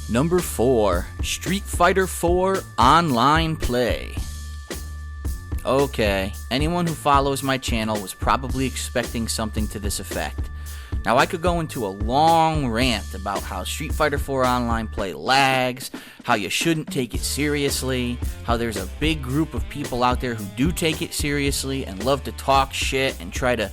Number 4, Street Fighter 4 Online Play. Okay, anyone who follows my channel was probably expecting something to this effect. Now, I could go into a long rant about how Street Fighter 4 Online Play lags, how you shouldn't take it seriously, how there's a big group of people out there who do take it seriously and love to talk shit and try to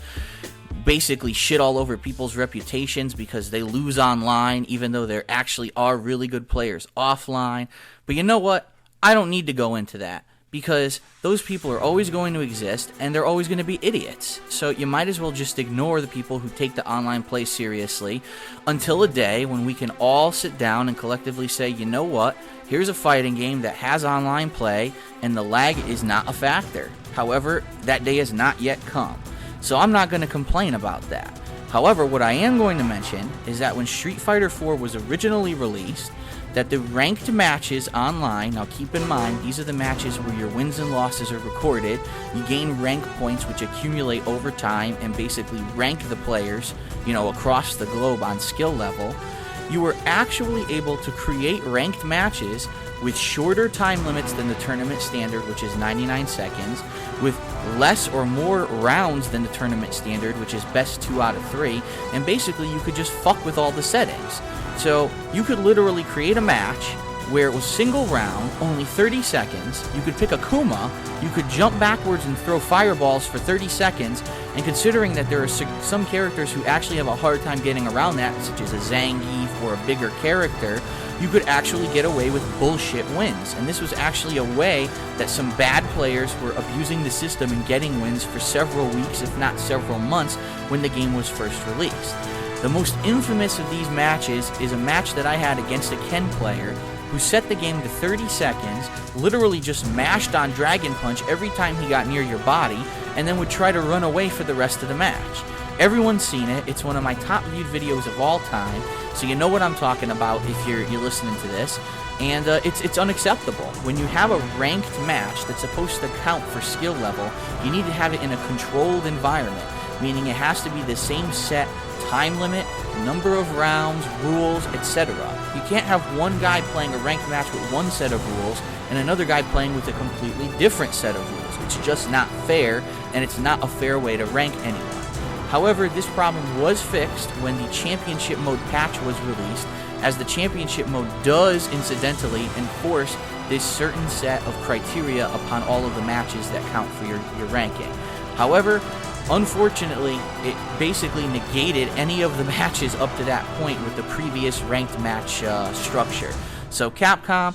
basically shit all over people's reputations because they lose online even though there actually are really good players offline. But you know what? I don't need to go into that, because those people are always going to exist, and they're always going to be idiots. So you might as well just ignore the people who take the online play seriously until a day when we can all sit down and collectively say, you know what, here's a fighting game that has online play, and the lag is not a factor. However, that day has not yet come. So I'm not going to complain about that. However, what I am going to mention is that when Street Fighter 4 was originally released, that the ranked matches online, now keep in mind, these are the matches where your wins and losses are recorded, you gain rank points which accumulate over time and basically rank the players, across the globe on skill level. You were actually able to create ranked matches with shorter time limits than the tournament standard, which is 99 seconds, with less or more rounds than the tournament standard, which is best 2 out of 3, and basically you could just fuck with all the settings. So you could literally create a match where it was single round, only 30 seconds, you could pick a Kuma, you could jump backwards and throw fireballs for 30 seconds, and considering that there are some characters who actually have a hard time getting around that, such as a Zangief or a bigger character, you could actually get away with bullshit wins. And this was actually a way that some bad players were abusing the system and getting wins for several weeks, if not several months, when the game was first released. The most infamous of these matches is a match that I had against a Ken player who set the game to 30 seconds, literally just mashed on Dragon Punch every time he got near your body, and then would try to run away for the rest of the match. Everyone's seen it. It's one of my top viewed videos of all time, so you know what I'm talking about if you're listening to this. And it's unacceptable. When you have a ranked match that's supposed to count for skill level, you need to have it in a controlled environment, meaning it has to be the same set time limit, number of rounds, rules, etc. You can't have one guy playing a ranked match with one set of rules and another guy playing with a completely different set of rules. It's just not fair, and it's not a fair way to rank anyone. However, this problem was fixed when the Championship Mode patch was released, as the Championship Mode does, incidentally, enforce this certain set of criteria upon all of the matches that count for your ranking. However, unfortunately, it basically negated any of the matches up to that point with the previous ranked match structure. So Capcom,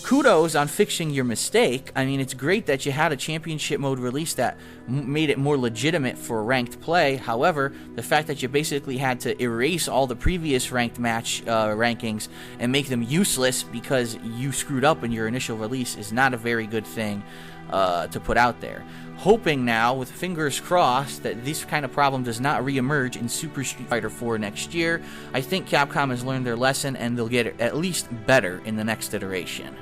kudos on fixing your mistake. I mean, it's great that you had a championship mode release that made it more legitimate for ranked play. However, the fact that you basically had to erase all the previous ranked match rankings and make them useless because you screwed up in your initial release is not a very good thing to put out there. Hoping now, with fingers crossed, that this kind of problem does not reemerge in Super Street Fighter 4 next year. I think Capcom has learned their lesson, and they'll get it at least better in the next iteration.